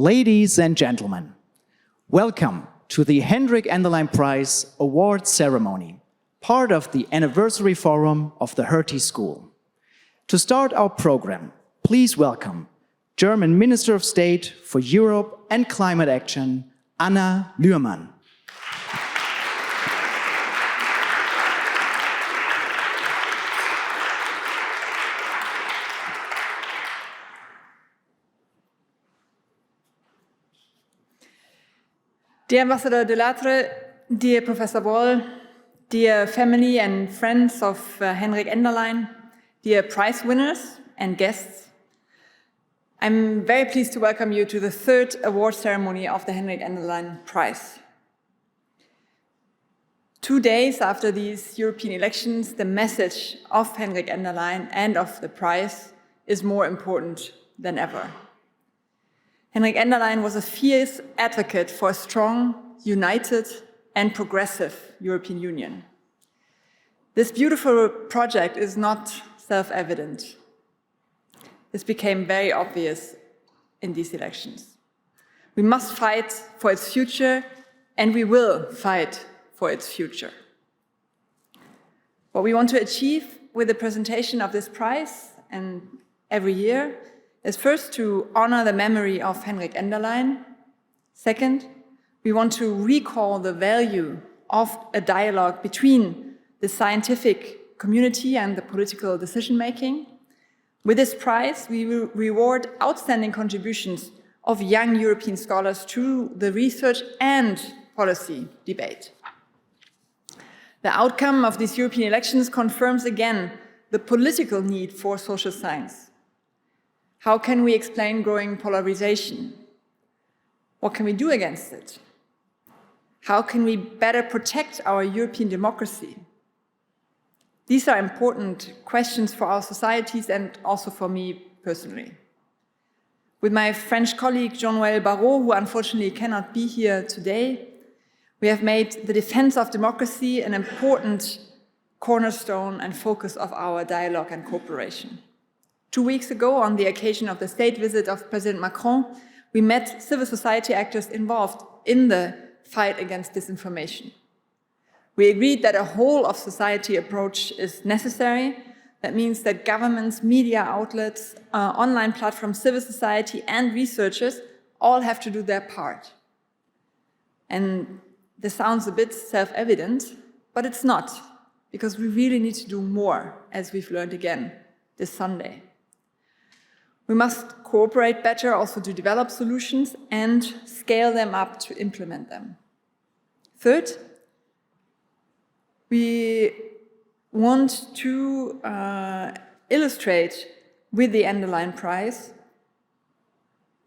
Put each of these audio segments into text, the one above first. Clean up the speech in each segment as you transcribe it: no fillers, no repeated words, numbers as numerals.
Ladies and gentlemen, welcome to the Henrik Enderlein Prize Award Ceremony, part of the anniversary forum of the Hertie School. To start our program, please welcome German Minister of State for Europe and Climate Action, Anna Lührmann. Dear Ambassador Delattre, dear Professor Woll, dear family and friends of Henrik Enderlein, dear prize winners and guests, I'm very pleased to welcome you to the third award ceremony of the Henrik Enderlein Prize. 2 days after these European elections, the message of Henrik Enderlein and of the prize is more important than ever. Henrik Enderlein was a fierce advocate for a strong, united and progressive European Union. This beautiful project is not self-evident. This became very obvious in these elections. We must fight for its future, and we will fight for its future. What we want to achieve with the presentation of this prize, and every year, is first to honor the memory of Henrik Enderlein. Second, we want to recall the value of a dialogue between the scientific community and the political decision-making. With this prize, we will reward outstanding contributions of young European scholars to the research and policy debate. The outcome of these European elections confirms again the political need for social science. How can we explain growing polarization? What can we do against it? How can we better protect our European democracy? These are important questions for our societies and also for me personally. With my French colleague Jean-Noël Barrot, who unfortunately cannot be here today, we have made the defense of democracy an important cornerstone and focus of our dialogue and cooperation. 2 weeks ago, on the occasion of the state visit of President Macron, we met civil society actors involved in the fight against disinformation. We agreed that a whole-of-society approach is necessary. That means that governments, media outlets, online platforms, civil society, and researchers all have to do their part. And this sounds a bit self-evident, but it's not, because we really need to do more, as we've learned again this Sunday. We must cooperate better also to develop solutions and scale them up to implement them. Third, we want to illustrate with the Enderlein Prize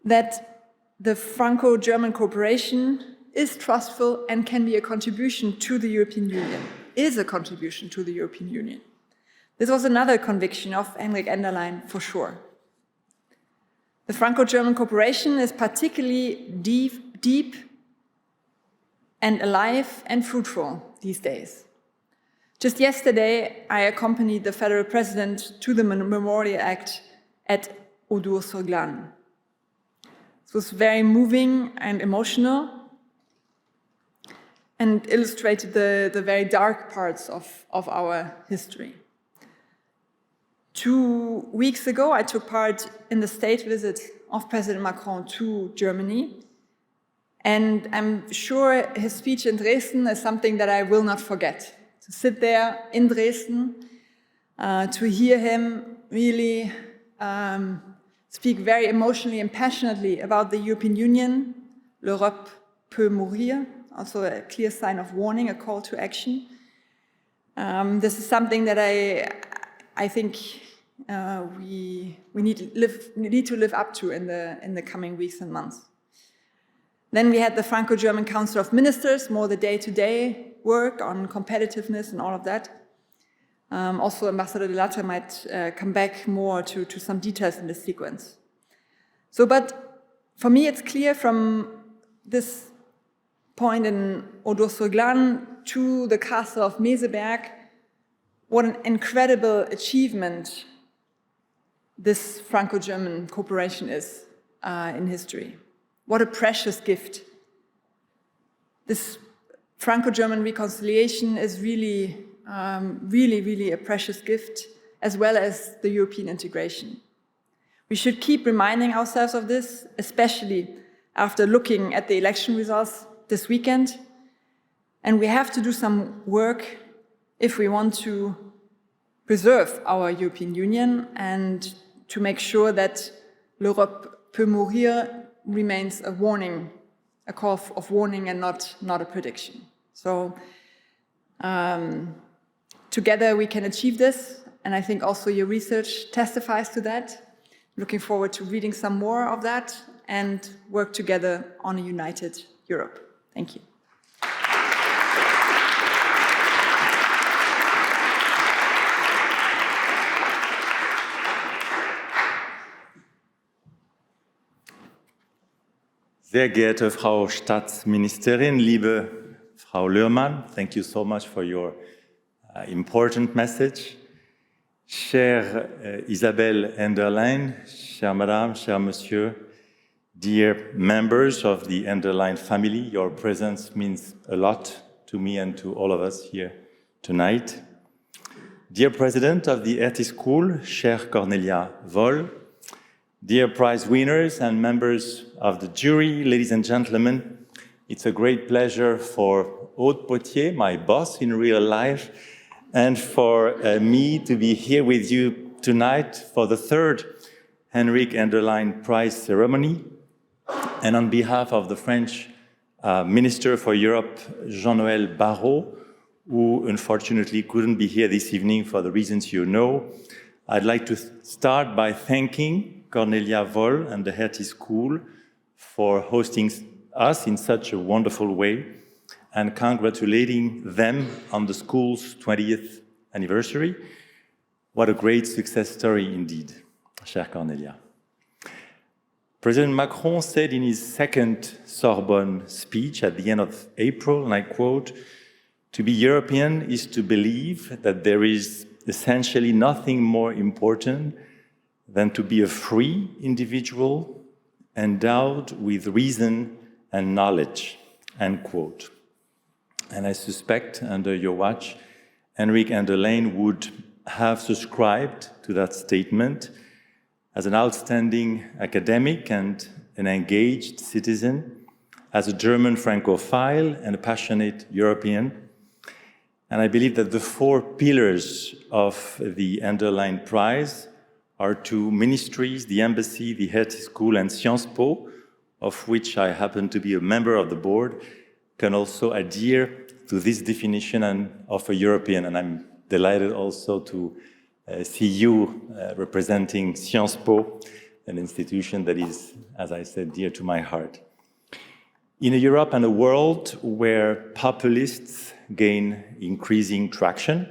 that the Franco-German cooperation is trustful and can be a contribution to the European Union, is a contribution to the European Union. This was another conviction of Henrik Enderlein for sure. The Franco-German cooperation is particularly deep and alive and fruitful these days. Just yesterday, I accompanied the Federal President to the Memorial Act at Audun-sur-Glane. It was very moving and emotional and illustrated the very dark parts of our history. 2 weeks ago, I took part in the state visit of President Macron to Germany, and I'm sure his speech in Dresden is something that I will not forget. To sit there in Dresden, to hear him really speak very emotionally and passionately about the European Union, l'Europe peut mourir, also a clear sign of warning, a call to action. This is something that I think we need to live up to in the coming weeks and months. Then we had the Franco-German Council of Ministers, more the day-to-day work on competitiveness and all of that. Also, Ambassador Delattre might come back more to some details in this sequence. But for me, it's clear from this point in Audun-sur-Glane to the castle of Meseberg, what an incredible achievement this Franco-German cooperation is in history. What a precious gift. This Franco-German reconciliation is really, really a precious gift, as well as the European integration. We should keep reminding ourselves of this, especially after looking at the election results this weekend. And we have to do some work if we want to preserve our European Union and to make sure that l'Europe peut mourir remains a warning, a call of warning and not a prediction. So together we can achieve this, and I think also your research testifies to that. Looking forward to reading some more of that and work together on a united Europe. Thank you. Sehr geehrte Frau Staatsministerin, liebe Frau Lührmann, thank you so much for your important message. Chère Isabelle Enderlein, chère Madame, chère Monsieur, dear members of the Enderlein family, your presence means a lot to me and to all of us here tonight. Dear President of the Hertie School, chère Cornelia Woll, dear prize winners and members of the jury, ladies and gentlemen, it's a great pleasure for Aude Potier, my boss in real life, and for me to be here with you tonight for the third Henrik Enderlein Prize ceremony. And on behalf of the French Minister for Europe, Jean-Noël Barrot, who unfortunately couldn't be here this evening for the reasons you know, I'd like to start by thanking Cornelia Woll and the Hertie School for hosting us in such a wonderful way and congratulating them on the school's 20th anniversary. What a great success story indeed, chère Cornelia. President Macron said in his second Sorbonne speech at the end of April, and I quote, "To be European is to believe that there is essentially nothing more important than to be a free individual endowed with reason and knowledge," end quote. And I suspect, under your watch, Henrik Enderlein would have subscribed to that statement. As an outstanding academic and an engaged citizen, as a German Francophile and a passionate European. And I believe that the four pillars of the Enderlein Prize are two ministries, the embassy, the Hertie School, and Sciences Po, of which I happen to be a member of the board, can also adhere to this definition of a European. And I'm delighted also to see you representing Sciences Po, an institution that is, as I said, dear to my heart. In a Europe and a world where populists gain increasing traction,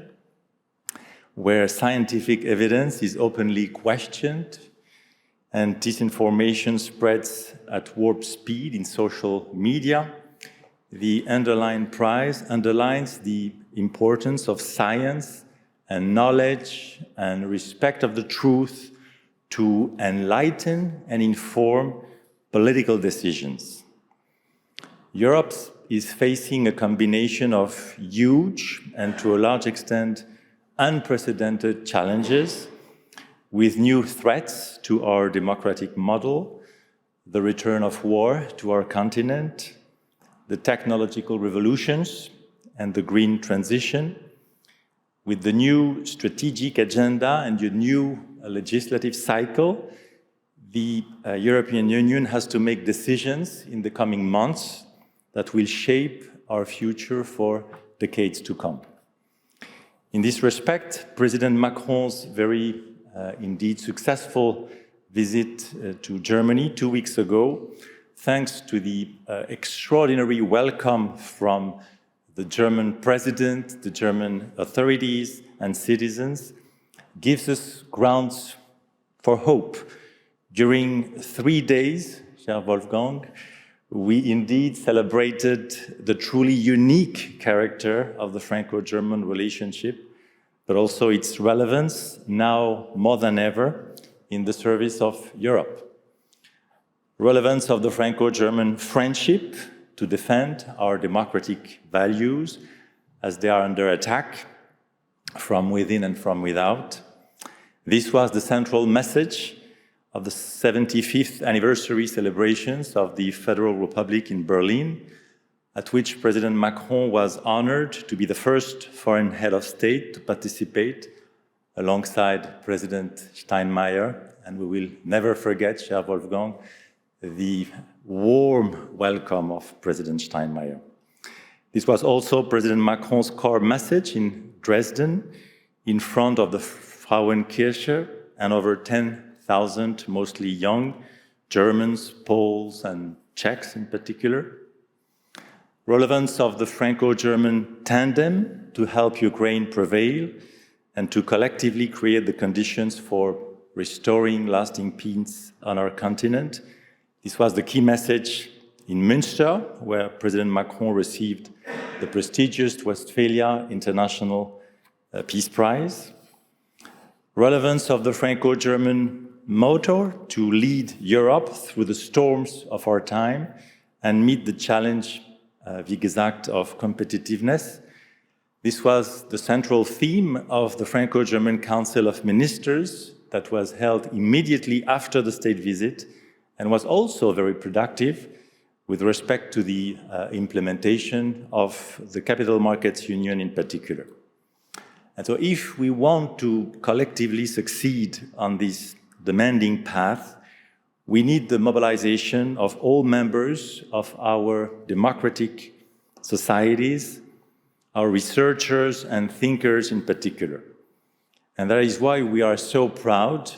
where scientific evidence is openly questioned and disinformation spreads at warp speed in social media, the Enderlein Prize underlines the importance of science and knowledge and respect of the truth to enlighten and inform political decisions. Europe is facing a combination of huge and, to a large extent, unprecedented challenges with new threats to our democratic model, the return of war to our continent, the technological revolutions and the green transition. With the new strategic agenda and the new legislative cycle, the European Union has to make decisions in the coming months that will shape our future for decades to come. In this respect, President Macron's very indeed successful visit to Germany 2 weeks ago, thanks to the extraordinary welcome from the German president, the German authorities and citizens, gives us grounds for hope. During 3 days, cher Wolfgang, we indeed celebrated the truly unique character of the Franco-German relationship, but also its relevance now more than ever in the service of Europe. relevance of the Franco-German friendship to defend our democratic values as they are under attack from within and from without. This was the central message of the 75th anniversary celebrations of the Federal Republic in Berlin, at which President Macron was honored to be the first foreign head of state to participate alongside President Steinmeier. And we will never forget, cher Wolfgang, the warm welcome of President Steinmeier. This was also President Macron's core message in Dresden, in front of the Frauenkirche, and over 10,000, mostly young Germans, Poles, and Czechs in particular. Relevance of the Franco-German tandem to help Ukraine prevail and to collectively create the conditions for restoring lasting peace on our continent. This was the key message in Münster, where President Macron received the prestigious Westphalia International Peace Prize. Relevance of the Franco-German motto to lead Europe through the storms of our time and meet the challenge, wie gesagt, of competitiveness. This was the central theme of the Franco-German Council of Ministers that was held immediately after the state visit and was also very productive with respect to the implementation of the Capital Markets Union in particular. And so if we want to collectively succeed on this demanding path, we need the mobilization of all members of our democratic societies, our researchers and thinkers in particular. And that is why we are so proud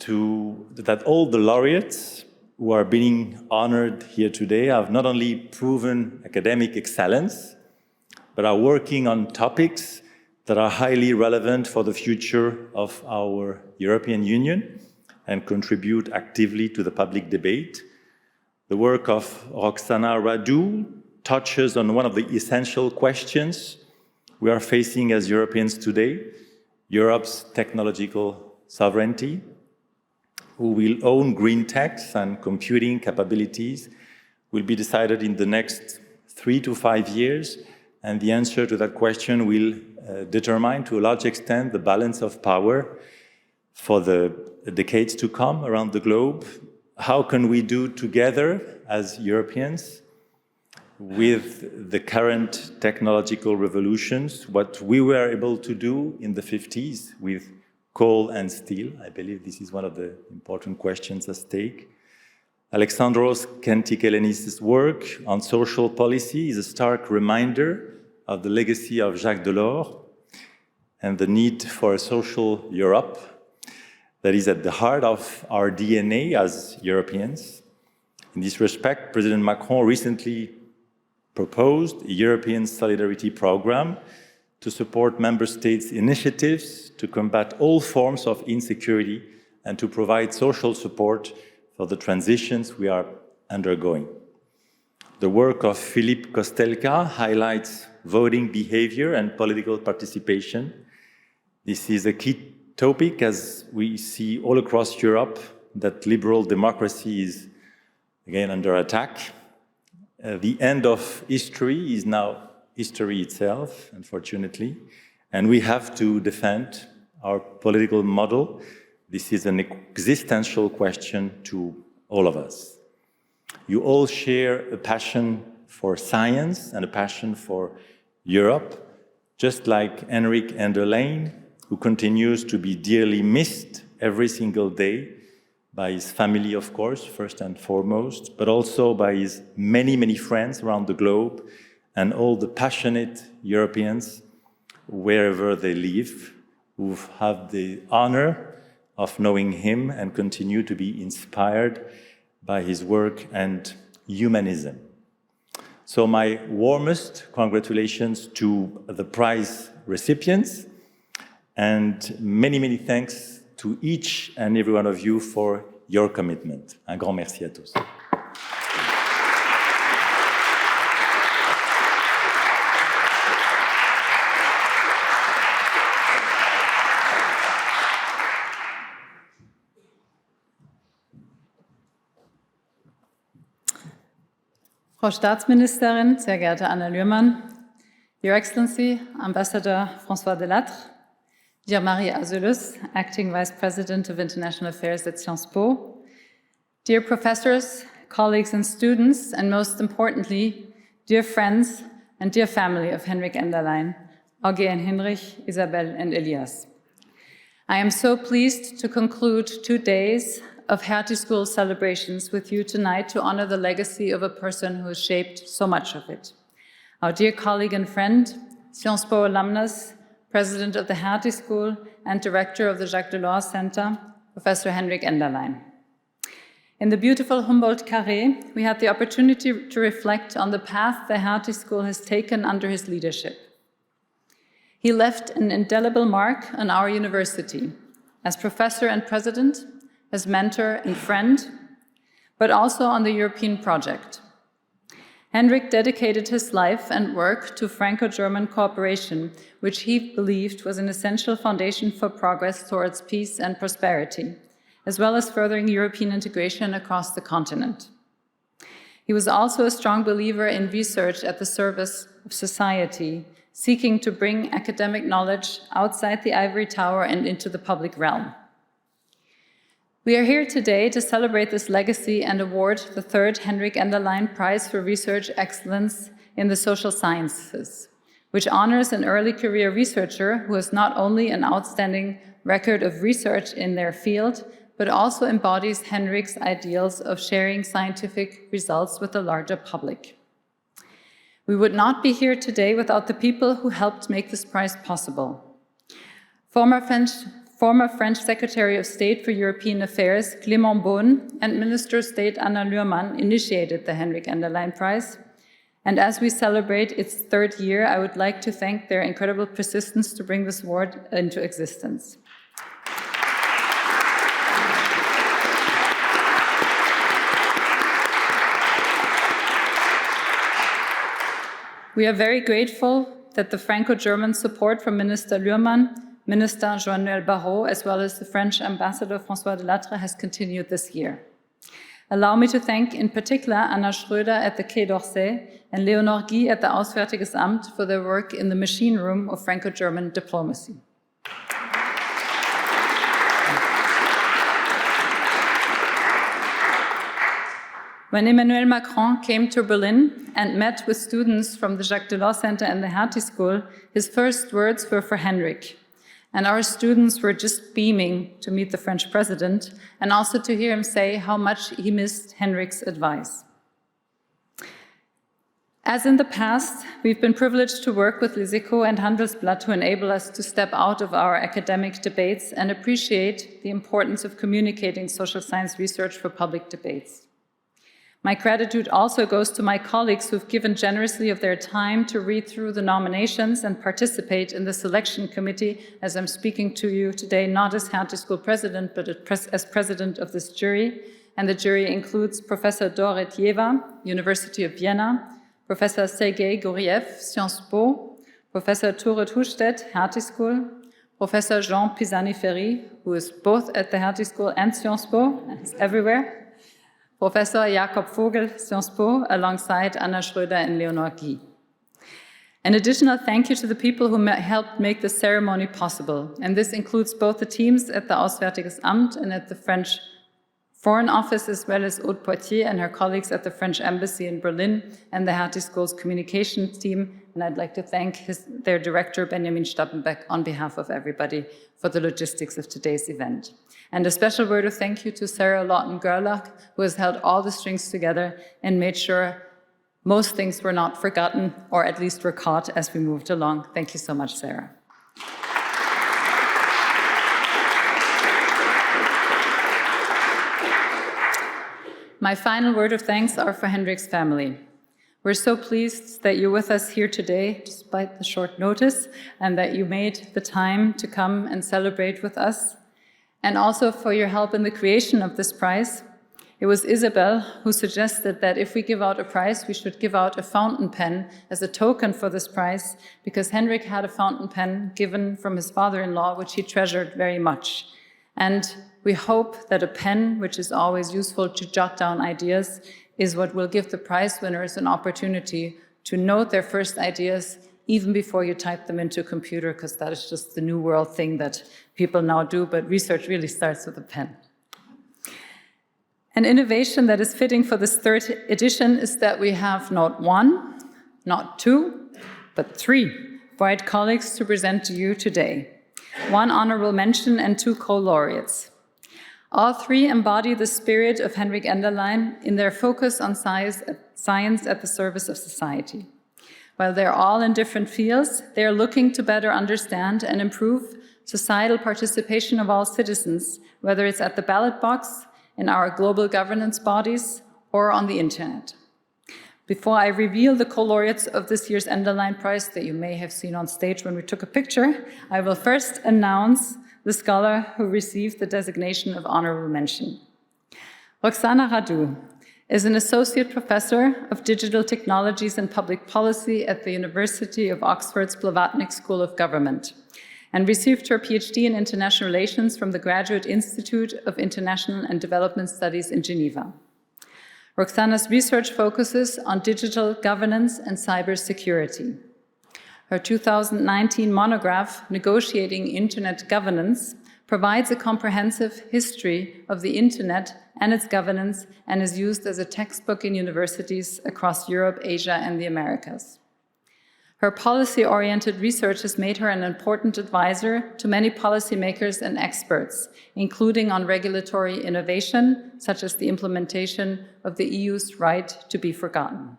that all the laureates who are being honored here today have not only proven academic excellence, but are working on topics that are highly relevant for the future of our European Union and contribute actively to the public debate. The work of Roxana Radu touches on one of the essential questions we are facing as Europeans today, Europe's technological sovereignty. Who will own green techs and computing capabilities will be decided in the next 3 to 5 years, and the answer to that question will determine to a large extent the balance of power for the decades to come around the globe. How can we do together as Europeans with the current technological revolutions what we were able to do in the 50s with coal and steel? I believe this is one of the important questions at stake. Alexandros Kentikelenis' work on social policy is a stark reminder of the legacy of Jacques Delors and the need for a social Europe that is at the heart of our DNA as Europeans. In this respect, President Macron recently proposed a European Solidarity Program to support member states' initiatives to combat all forms of insecurity and to provide social support for the transitions we are undergoing. The work of Philippe Kostelka highlights voting behavior and political participation. This is a key topic as we see all across Europe that liberal democracy is again under attack. The end of history is now history itself, unfortunately, and we have to defend our political model. This is an existential question to all of us. You all share a passion for science and a passion for Europe, just like Henrik Enderlein, who continues to be dearly missed every single day by his family, of course, first and foremost, but also by his many, many friends around the globe and all the passionate Europeans, wherever they live, who have the honor of knowing him and continue to be inspired by his work and humanism. So my warmest congratulations to the prize recipients, and many, many thanks to each and every one of you for your commitment. Un grand merci à tous. Frau Staatsministerin, sehr geehrte Anna Lührmann, Your Excellency, Ambassador François Delattre, dear Marie Azulus, Acting Vice President of International Affairs at Sciences Po, dear professors, colleagues and students, and most importantly, dear friends and dear family of Henrik Enderlein, Auge and Henrik, Isabel and Elias. I am so pleased to conclude 2 days of Hertie School celebrations with you tonight to honor the legacy of a person who has shaped so much of it. Our dear colleague and friend, Sciences Po alumnus, President of the Hertie School and Director of the Jacques Delors Center, Professor Henrik Enderlein. In the beautiful Humboldt Carré, we had the opportunity to reflect on the path the Hertie School has taken under his leadership. He left an indelible mark on our university as professor and president, as mentor and friend, but also on the European project. Henrik dedicated his life and work to Franco-German cooperation, which he believed was an essential foundation for progress towards peace and prosperity, as well as furthering European integration across the continent. He was also a strong believer in research at the service of society, seeking to bring academic knowledge outside the ivory tower and into the public realm. We are here today to celebrate this legacy and award the 3rd Henrik Enderlein Prize for Research Excellence in the Social Sciences, which honors an early career researcher who has not only an outstanding record of research in their field, but also embodies Henrik's ideals of sharing scientific results with the larger public. We would not be here today without the people who helped make this prize possible. Former French Secretary of State for European Affairs, Clément Beaune, and Minister of State Anna Lührmann initiated the Henrik Enderlein Prize. And as we celebrate its 3rd year, I would like to thank their incredible persistence to bring this award into existence. We are very grateful that the Franco-German support from Minister Lührmann, Minister Joan-Noël Barrot, as well as the French Ambassador François Delattre has continued this year. Allow me to thank in particular Anna Schröder at the Quai d'Orsay and Leonor Guy at the Auswärtiges Amt for their work in the machine room of Franco-German diplomacy. When Emmanuel Macron came to Berlin and met with students from the Jacques Delors Center and the Hertie School, his first words were for Henrik. And our students were just beaming to meet the French president and also to hear him say how much he missed Henrik's advice. As in the past, we've been privileged to work with Les Echos and Handelsblatt to enable us to step out of our academic debates and appreciate the importance of communicating social science research for public debates. My gratitude also goes to my colleagues who've given generously of their time to read through the nominations and participate in the selection committee, as I'm speaking to you today, not as Hertie School president, but as president of this jury. And the jury includes Professor Dore Tjeva, University of Vienna, Professor Sergei Guriev, Sciences Po, Professor Turet Hustedt, Hertie School, Professor Jean Pisani-Ferry, who is both at the Hertie School and Sciences Po, and is everywhere, Professor Jakob Vogel, Sciences Po, alongside Anna Schröder and Leonor Guy. An additional thank you to the people who helped make this ceremony possible, and this includes both the teams at the Auswärtiges Amt and at the French Foreign Office, as well as Aude Poitier and her colleagues at the French Embassy in Berlin and the Hertie School's communications team. And I'd like to thank their director, Benjamin Stappenbeck, on behalf of everybody for the logistics of today's event. And a special word of thank you to Sarah Lawton-Gerlach, who has held all the strings together and made sure most things were not forgotten, or at least were caught as we moved along. Thank you so much, Sarah. My final word of thanks are for Henrik's family. We're so pleased that you're with us here today, despite the short notice, and that you made the time to come and celebrate with us, and also for your help in the creation of this prize. It was Isabel who suggested that if we give out a prize, we should give out a fountain pen as a token for this prize, because Henrik had a fountain pen given from his father-in-law, which he treasured very much. And we hope that a pen, which is always useful to jot down ideas, is what will give the prize winners an opportunity to note their first ideas even before you type them into a computer, because that is just the new world thing that people now do, but research really starts with a pen. An innovation that is fitting for this third edition is that we have not one, not two, but three bright colleagues to present to you today. One honorable mention and two co-laureates. All three embody the spirit of Henrik Enderlein in their focus on science at the service of society. While they're all in different fields, they are looking to better understand and improve societal participation of all citizens, whether it's at the ballot box, in our global governance bodies, or on the internet. Before I reveal the co-laureates of this year's Enderlein Prize that you may have seen on stage when we took a picture, I will first announce the scholar who received the designation of honorable mention. Roxana Radu is an associate professor of digital technologies and public policy at the University of Oxford's Blavatnik School of Government, and received her PhD in international relations from the Graduate Institute of International and Development Studies in Geneva. Roxana's research focuses on digital governance and cybersecurity. Her 2019 monograph, Negotiating Internet Governance, provides a comprehensive history of the Internet and its governance and is used as a textbook in universities across Europe, Asia, and the Americas. Her policy-oriented research has made her an important advisor to many policymakers and experts, including on regulatory innovation, such as the implementation of the EU's right to be forgotten.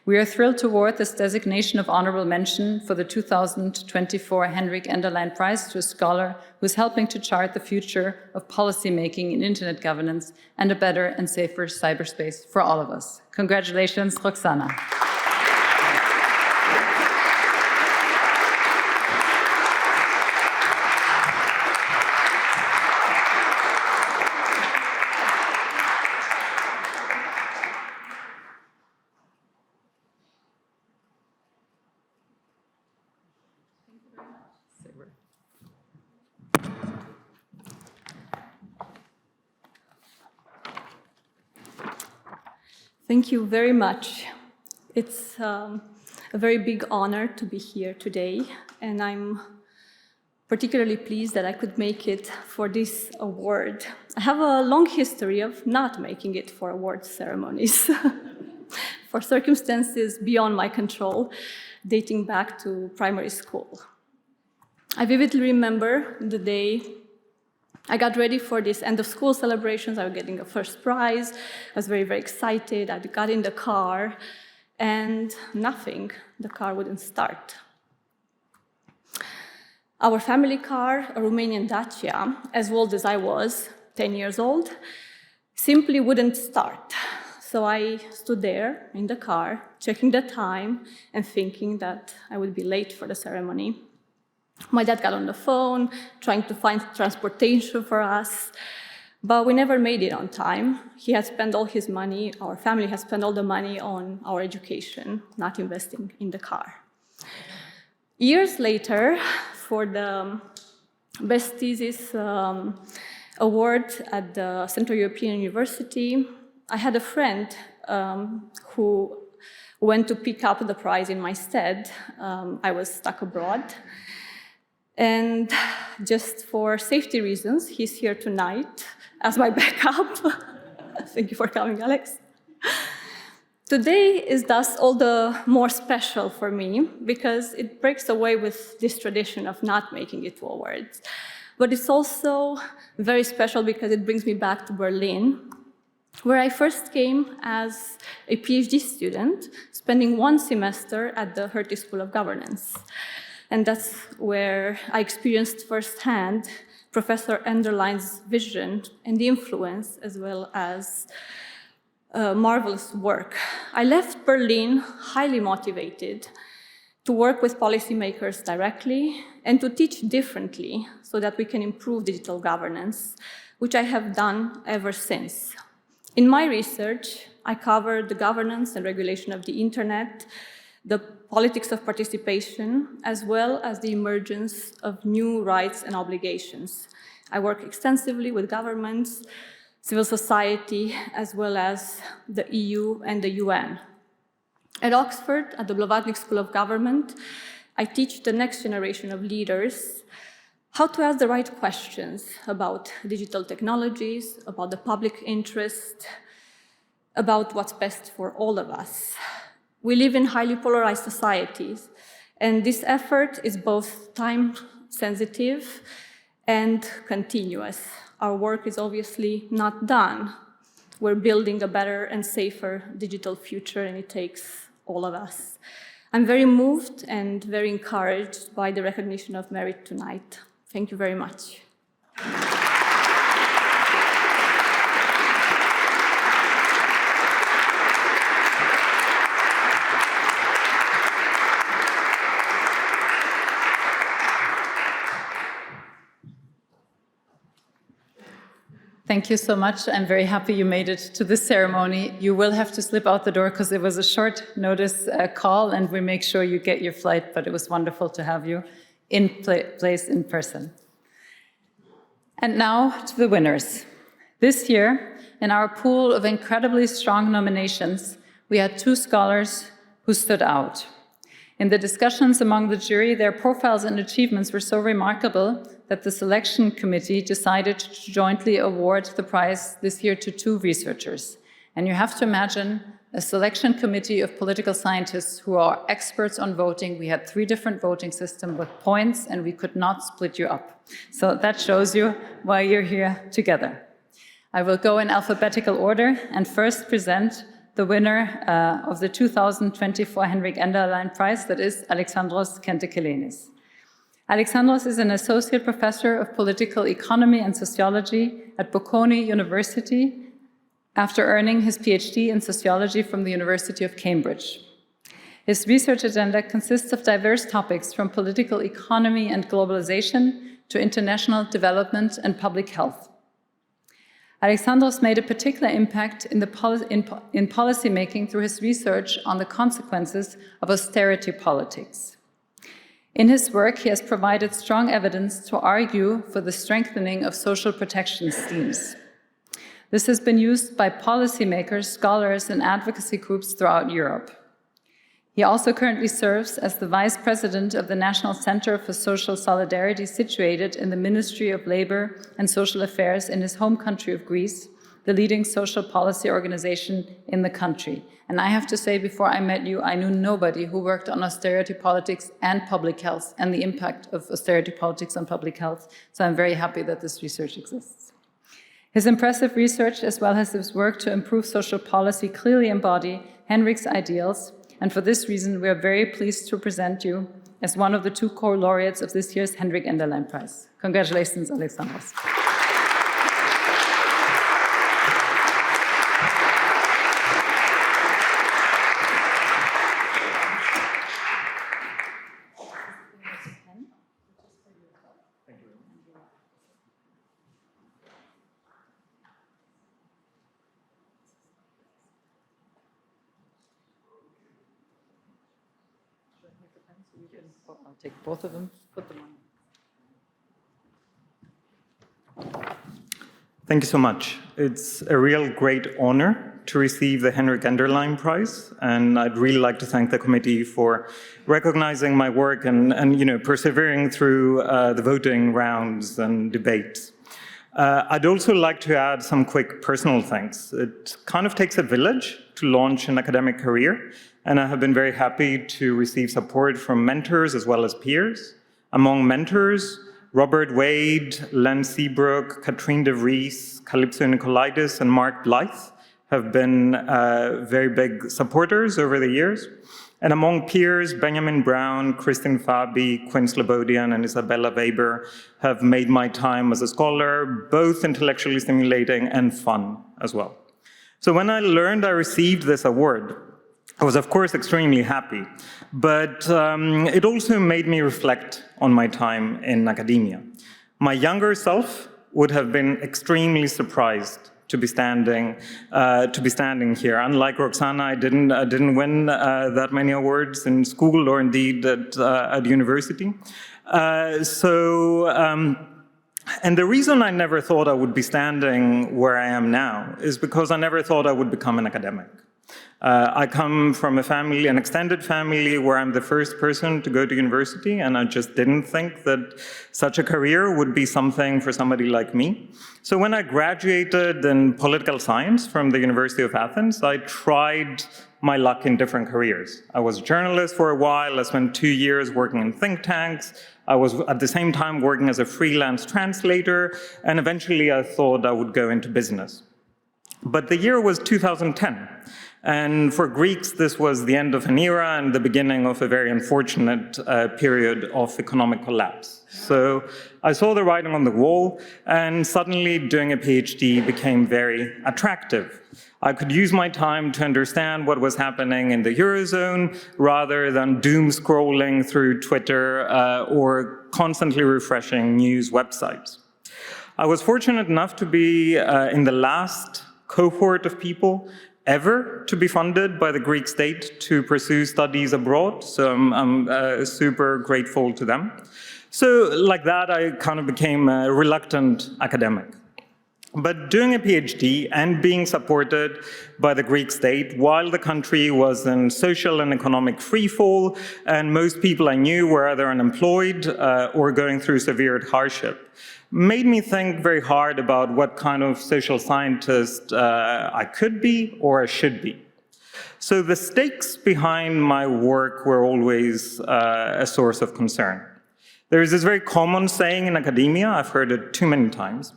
We are thrilled to award this designation of honorable mention for the 2024 Henrik Enderlein Prize to a scholar who is helping to chart the future of policymaking in internet governance and a better and safer cyberspace for all of us. Congratulations, Roxana. Thank you very much. It's a very big honor to be here today, and I'm particularly pleased that I could make it for this award. I have a long history of not making it for award ceremonies, for circumstances beyond my control, dating back to primary school. I vividly remember the day I got ready for this end of school celebrations. I was getting a first prize. I was very, very excited. I got in the car and nothing. The car wouldn't start. Our family car, a Romanian Dacia, as old as I was, 10 years old, simply wouldn't start. So I stood there in the car, checking the time and thinking that I would be late for the ceremony. My dad got on the phone, trying to find transportation for us, but we never made it on time. He had spent all his money, our family has spent all the money on our education, not investing in the car. Years later, for the Best Thesis Award at the Central European University, I had a friend who went to pick up the prize in my stead. I was stuck abroad. And just for safety reasons, he's here tonight as my backup. Thank you for coming, Alex. Today is thus all the more special for me because it breaks away with this tradition of not making it to awards. But it's also very special because it brings me back to Berlin, where I first came as a PhD student, spending one semester at the Hertie School of Governance. And that's where I experienced firsthand Professor Enderlein's vision and the influence, as well as marvelous work. I left Berlin highly motivated to work with policymakers directly and to teach differently so that we can improve digital governance, which I have done ever since. In my research, I covered the governance and regulation of the internet, the politics of participation, as well as the emergence of new rights and obligations. I work extensively with governments, civil society, as well as the EU and the UN. At Oxford, at the Blavatnik School of Government, I teach the next generation of leaders how to ask the right questions about digital technologies, about the public interest, about what's best for all of us. We live in highly polarized societies, and this effort is both time-sensitive and continuous. Our work is obviously not done. We're building a better and safer digital future, and it takes all of us. I'm very moved and very encouraged by the recognition of merit tonight. Thank you very much. Thank you so much. I'm very happy you made it to this ceremony. You will have to slip out the door because it was a short notice call, and we make sure you get your flight, but it was wonderful to have you in place in person. And now to the winners. This year, in our pool of incredibly strong nominations, we had 2 scholars who stood out. In the discussions among the jury, their profiles and achievements were so remarkable that the selection committee decided to jointly award the prize this year to 2 researchers. And you have to imagine a selection committee of political scientists who are experts on voting. We had 3 different voting systems with points, and we could not split you up. So that shows you why you're here together. I will go in alphabetical order and first present the winner of the 2024 Henrik Enderlein Prize, that is Alexandros Kentekelenis. Alexandros is an associate professor of political economy and sociology at Bocconi University after earning his PhD in sociology from the University of Cambridge. His research agenda consists of diverse topics from political economy and globalization to international development and public health. Alexandros made a particular impact in policy making through his research on the consequences of austerity politics. In his work, he has provided strong evidence to argue for the strengthening of social protection schemes. This has been used by policymakers, scholars, and advocacy groups throughout Europe. He also currently serves as the Vice President of the National Center for Social Solidarity, situated in the Ministry of Labor and Social Affairs in his home country of Greece, the leading social policy organization in the country. And I have to say, before I met you, I knew nobody who worked on austerity politics and public health and the impact of austerity politics on public health. So I'm very happy that this research exists. His impressive research, as well as his work to improve social policy, clearly embody Henrik's ideals. And for this reason, we are very pleased to present you as one of the 2 co-laureates of this year's Henrik Enderlein Prize. Congratulations, Alexandros. I'll take both of them, put them on. Thank you so much. It's a real great honor to receive the Henrik Enderlein Prize, and I'd really like to thank the committee for recognizing my work and persevering through the voting rounds and debates. I'd also like to add some quick personal thanks. It kind of takes a village to launch an academic career, and I have been very happy to receive support from mentors as well as peers. Among mentors, Robert Wade, Len Seabrook, Katrine de Vries, Calypso Nicolaitis, and Mark Blythe have been very big supporters over the years. And among peers, Benjamin Brown, Kristin Fabi, Quinn Slobodian, and Isabella Weber have made my time as a scholar both intellectually stimulating and fun as well. So when I learned I received this award, I was, of course, extremely happy, but it also made me reflect on my time in academia. My younger self would have been extremely surprised to be standing here. Unlike Roxana, I didn't win that many awards in school or indeed at university. So And the reason I never thought I would be standing where I am now is because I never thought I would become an academic. I come from an extended family where I'm the first person to go to university, and I just didn't think that such a career would be something for somebody like me. So when I graduated in political science from the University of Athens, I tried my luck in different careers. I was a journalist for a while. I spent 2 years working in think tanks. I was at the same time working as a freelance translator, and eventually I thought I would go into business. But the year was 2010. And for Greeks, this was the end of an era and the beginning of a very unfortunate period of economic collapse. So I saw the writing on the wall, and suddenly doing a PhD became very attractive. I could use my time to understand what was happening in the Eurozone rather than doom scrolling through Twitter or constantly refreshing news websites. I was fortunate enough to be in the last cohort of people ever to be funded by the Greek state to pursue studies abroad, so I'm super grateful to them. So like that, I kind of became a reluctant academic. But doing a PhD and being supported by the Greek state while the country was in social and economic freefall, and most people I knew were either unemployed or going through severe hardship, made me think very hard about what kind of social scientist I could be or I should be. So the stakes behind my work were always a source of concern. There is this very common saying in academia, I've heard it too many times,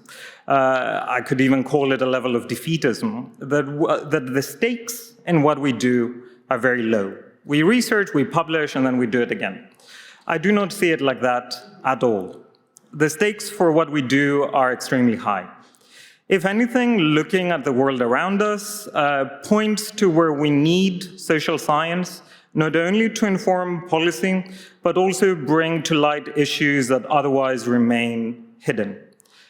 I could even call it a level of defeatism, that the stakes in what we do are very low. We research, we publish, and then we do it again. I do not see it like that at all. The stakes for what we do are extremely high. If anything, looking at the world around us points to where we need social science, not only to inform policy, but also bring to light issues that otherwise remain hidden.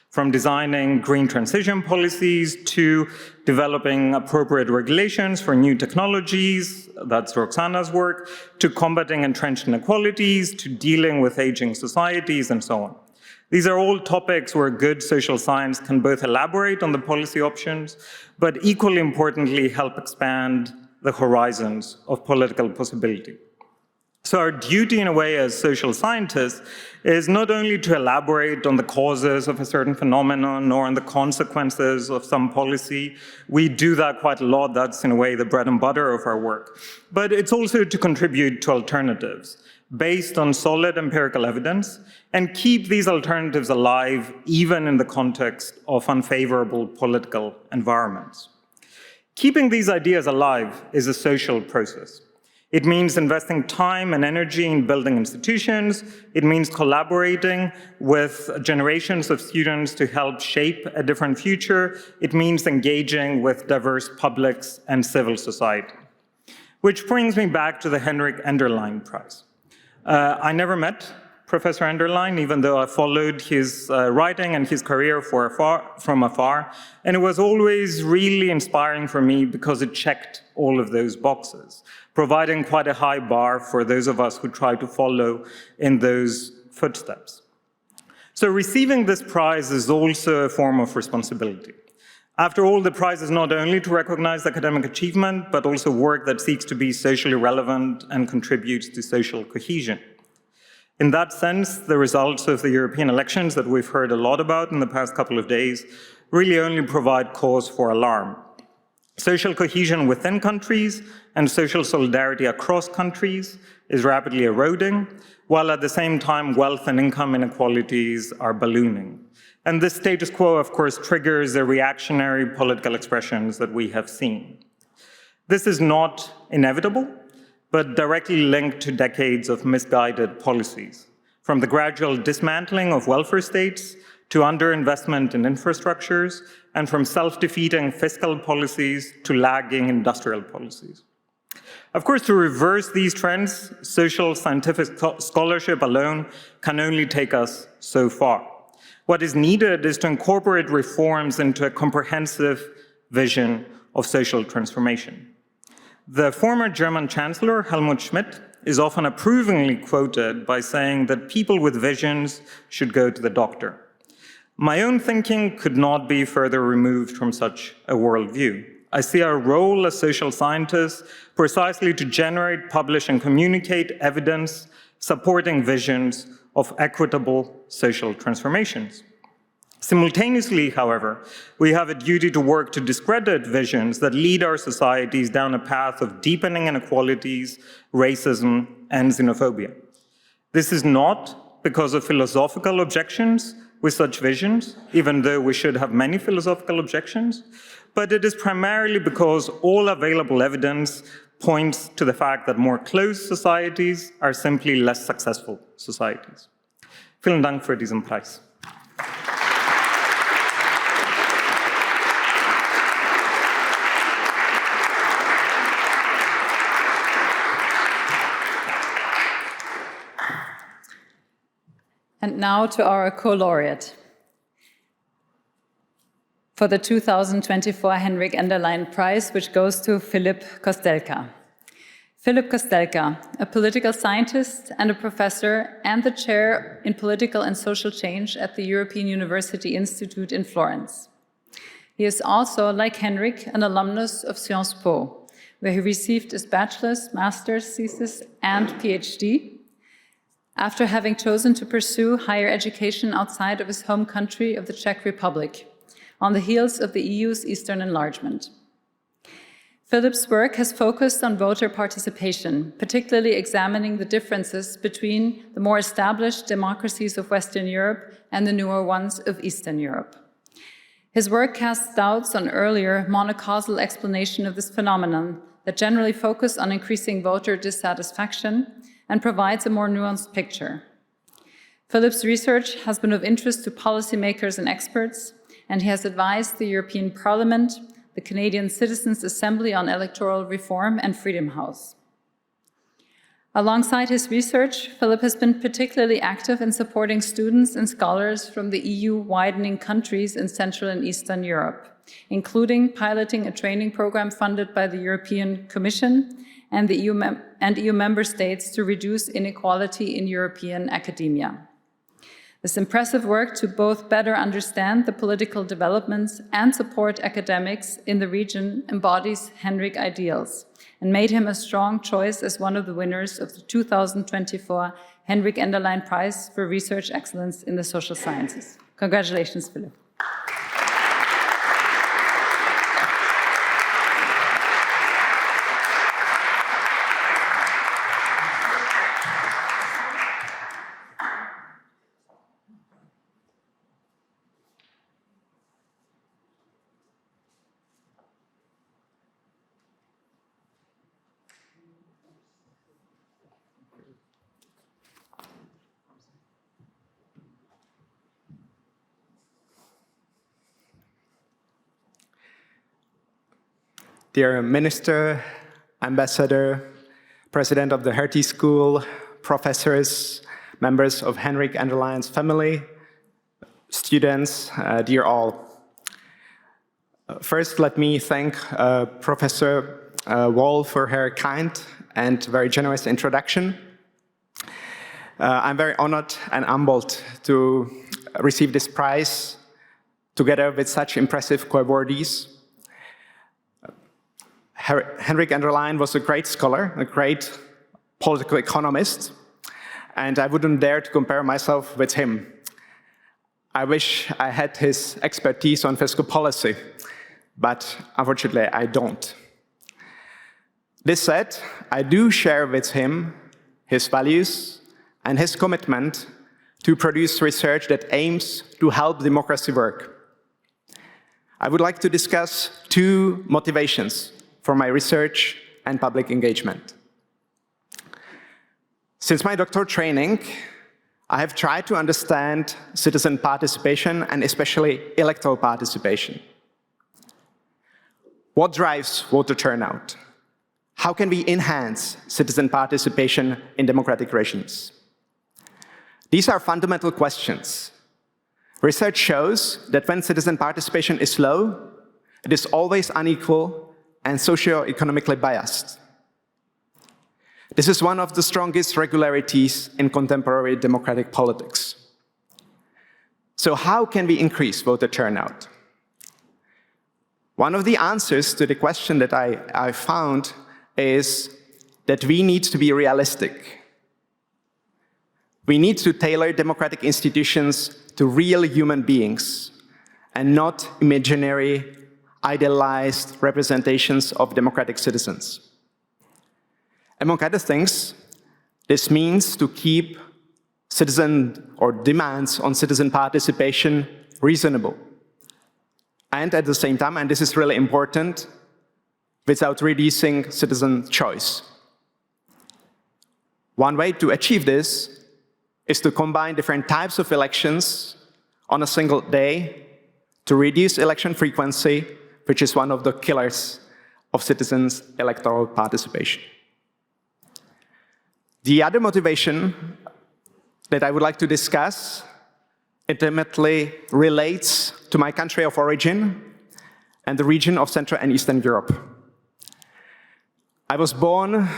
From designing green transition policies to developing appropriate regulations for new technologies, that's Roxana's work, to combating entrenched inequalities, to dealing with aging societies, and so on. These are all topics where good social science can both elaborate on the policy options, but equally importantly, help expand the horizons of political possibility. So our duty in a way as social scientists is not only to elaborate on the causes of a certain phenomenon or on the consequences of some policy. We do that quite a lot. That's in a way the bread and butter of our work. But it's also to contribute to alternatives based on solid empirical evidence and keep these alternatives alive even in the context of unfavorable political environments. Keeping these ideas alive is a social process. It means investing time and energy in building institutions. It means collaborating with generations of students to help shape a different future. It means engaging with diverse publics and civil society. Which brings me back to the Henrik Enderlein Prize. I never met Professor Enderlein, even though I followed his writing and his career from afar. And it was always really inspiring for me because it checked all of those boxes, providing quite a high bar for those of us who try to follow in those footsteps. So receiving this prize is also a form of responsibility. After all, the prize is not only to recognize academic achievement, but also work that seeks to be socially relevant and contributes to social cohesion. In that sense, the results of the European elections that we've heard a lot about in the past couple of days really only provide cause for alarm. Social cohesion within countries and social solidarity across countries is rapidly eroding, while at the same time wealth and income inequalities are ballooning. And this status quo, of course, triggers the reactionary political expressions that we have seen. This is not inevitable, but directly linked to decades of misguided policies, from the gradual dismantling of welfare states to underinvestment in infrastructures, and from self-defeating fiscal policies to lagging industrial policies. Of course, to reverse these trends, social scientific scholarship alone can only take us so far. What is needed is to incorporate reforms into a comprehensive vision of social transformation. The former German Chancellor, Helmut Schmidt, is often approvingly quoted by saying that people with visions should go to the doctor. My own thinking could not be further removed from such a worldview. I see our role as social scientists precisely to generate, publish, and communicate evidence supporting visions of equitable social transformations. Simultaneously, however, we have a duty to work to discredit visions that lead our societies down a path of deepening inequalities, racism, and xenophobia. This is not because of philosophical objections with such visions, even though we should have many philosophical objections, but it is primarily because all available evidence points to the fact that more closed societies are simply less successful societies. Vielen Dank für diesen Preis. And now to our co-laureate for the 2024 Henrik Enderlein Prize, which goes to Philipp Kostelka. Philipp Kostelka, a political scientist and a professor and the chair in political and social change at the European University Institute in Florence. He is also, like Henrik, an alumnus of Sciences Po, where he received his bachelor's, master's thesis, and PhD, after having chosen to pursue higher education outside of his home country of the Czech Republic, on the heels of the EU's Eastern enlargement. Philipp's work has focused on voter participation, particularly examining the differences between the more established democracies of Western Europe and the newer ones of Eastern Europe. His work casts doubts on earlier monocausal explanation of this phenomenon that generally focus on increasing voter dissatisfaction and provides a more nuanced picture. Philipp's research has been of interest to policymakers and experts, and he has advised the European Parliament, the Canadian Citizens' Assembly on Electoral Reform, and Freedom House. Alongside his research, Philipp has been particularly active in supporting students and scholars from the EU widening countries in Central and Eastern Europe, including piloting a training program funded by the European Commission and the EU member states to reduce inequality in European academia. This impressive work to both better understand the political developments and support academics in the region embodies Henrik ideals and made him a strong choice as one of the winners of the 2024 Henrik Enderlein Prize for Research Excellence in the Social Sciences. Congratulations, Philipp. Dear Minister, Ambassador, President of the Hertie School, professors, members of Henrik Enderlein's family, students, dear all. First, let me thank Professor Woll for her kind and very generous introduction. I'm very honored and humbled to receive this prize together with such impressive co-awardees. Henrik Enderlein was a great scholar, a great political economist, and I wouldn't dare to compare myself with him. I wish I had his expertise on fiscal policy, but unfortunately I don't. This said, I do share with him his values and his commitment to produce research that aims to help democracy work. I would like to discuss two motivations for my research and public engagement. Since my doctoral training, I have tried to understand citizen participation and especially electoral participation. What drives voter turnout? How can we enhance citizen participation in democratic regimes? These are fundamental questions. Research shows that when citizen participation is low, it is always unequal and socio-economically biased. This is one of the strongest regularities in contemporary democratic politics. So how can we increase voter turnout? One of the answers to the question that I found is that we need to be realistic. We need to tailor democratic institutions to real human beings and not imaginary, idealized representations of democratic citizens. Among other things, this means to keep citizen or demands on citizen participation reasonable. And at the same time, and this is really important, without reducing citizen choice. One way to achieve this is to combine different types of elections on a single day to reduce election frequency, which is one of the killers of citizens' electoral participation. The other motivation that I would like to discuss intimately relates to my country of origin and the region of Central and Eastern Europe. I was born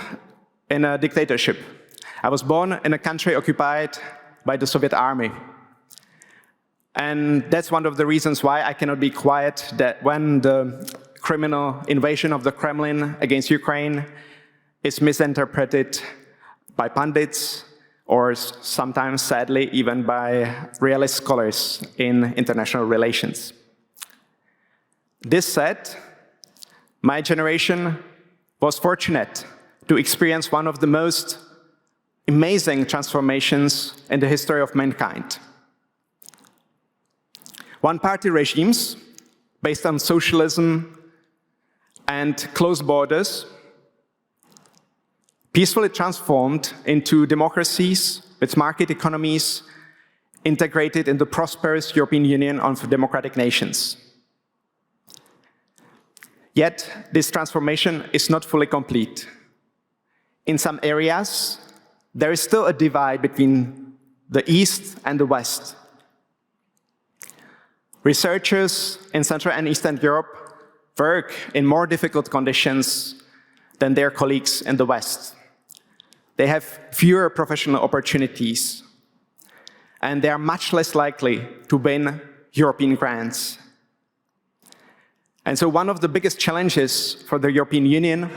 in a dictatorship. I was born in a country occupied by the Soviet army. And that's one of the reasons why I cannot be quiet that when the criminal invasion of the Kremlin against Ukraine is misinterpreted by pundits, or sometimes, sadly, even by realist scholars in international relations. This said, my generation was fortunate to experience one of the most amazing transformations in the history of mankind. One-party regimes based on socialism and closed borders peacefully transformed into democracies with market economies integrated in the prosperous European Union of democratic nations. Yet, this transformation is not fully complete. In some areas, there is still a divide between the East and the West. Researchers in Central and Eastern Europe work in more difficult conditions than their colleagues in the West. They have fewer professional opportunities, and they are much less likely to win European grants. And so one of the biggest challenges for the European Union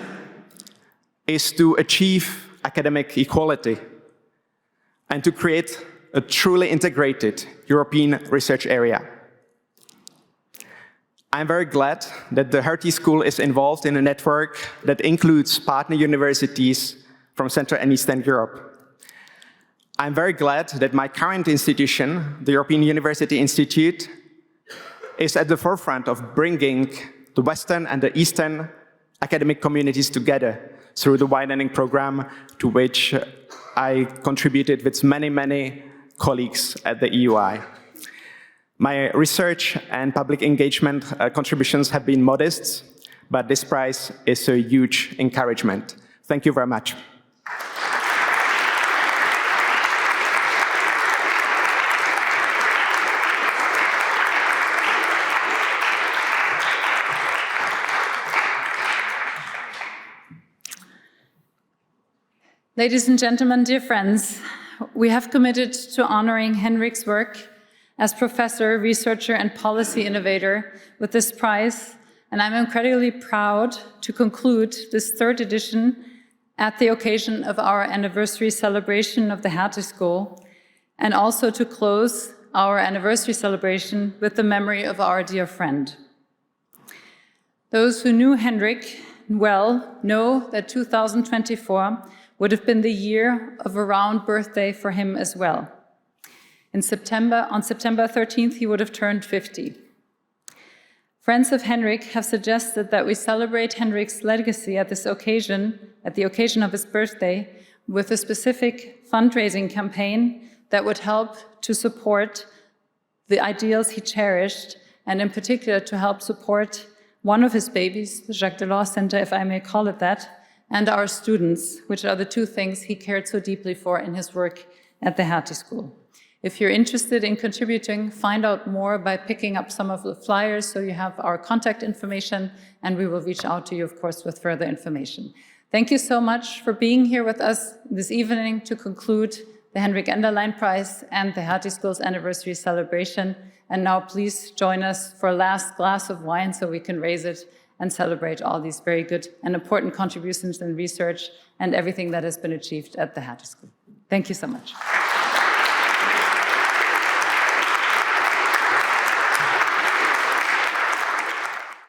is to achieve academic equality and to create a truly integrated European research area. I'm very glad that the Hertie School is involved in a network that includes partner universities from Central and Eastern Europe. I'm very glad that my current institution, the European University Institute, is at the forefront of bringing the Western and the Eastern academic communities together through the widening program to which I contributed with many, many colleagues at the EUI. My research and public engagement contributions have been modest, but this prize is a huge encouragement. Thank you very much. Ladies and gentlemen, dear friends, we have committed to honoring Henrik's work as professor, researcher, and policy innovator with this prize, and I'm incredibly proud to conclude this third edition at the occasion of our anniversary celebration of the Hertie School, and also to close our anniversary celebration with the memory of our dear friend. Those who knew Henrik well know that 2024 would have been the year of a round birthday for him as well. On September 13th, he would have turned 50. Friends of Henrik have suggested that we celebrate Henrik's legacy at this occasion, at the occasion of his birthday, with a specific fundraising campaign that would help to support the ideals he cherished, and in particular to help support one of his babies, the Jacques Delors Center, if I may call it that, and our students, which are the two things he cared so deeply for in his work at the Hertie School. If you're interested in contributing, find out more by picking up some of the flyers so you have our contact information, and we will reach out to you, of course, with further information. Thank you so much for being here with us this evening to conclude the Henrik Enderlein Prize, and the Hertie School's anniversary celebration. And now please join us for a last glass of wine so we can raise it and celebrate all these very good and important contributions in research and everything that has been achieved at the Hertie School. Thank you so much.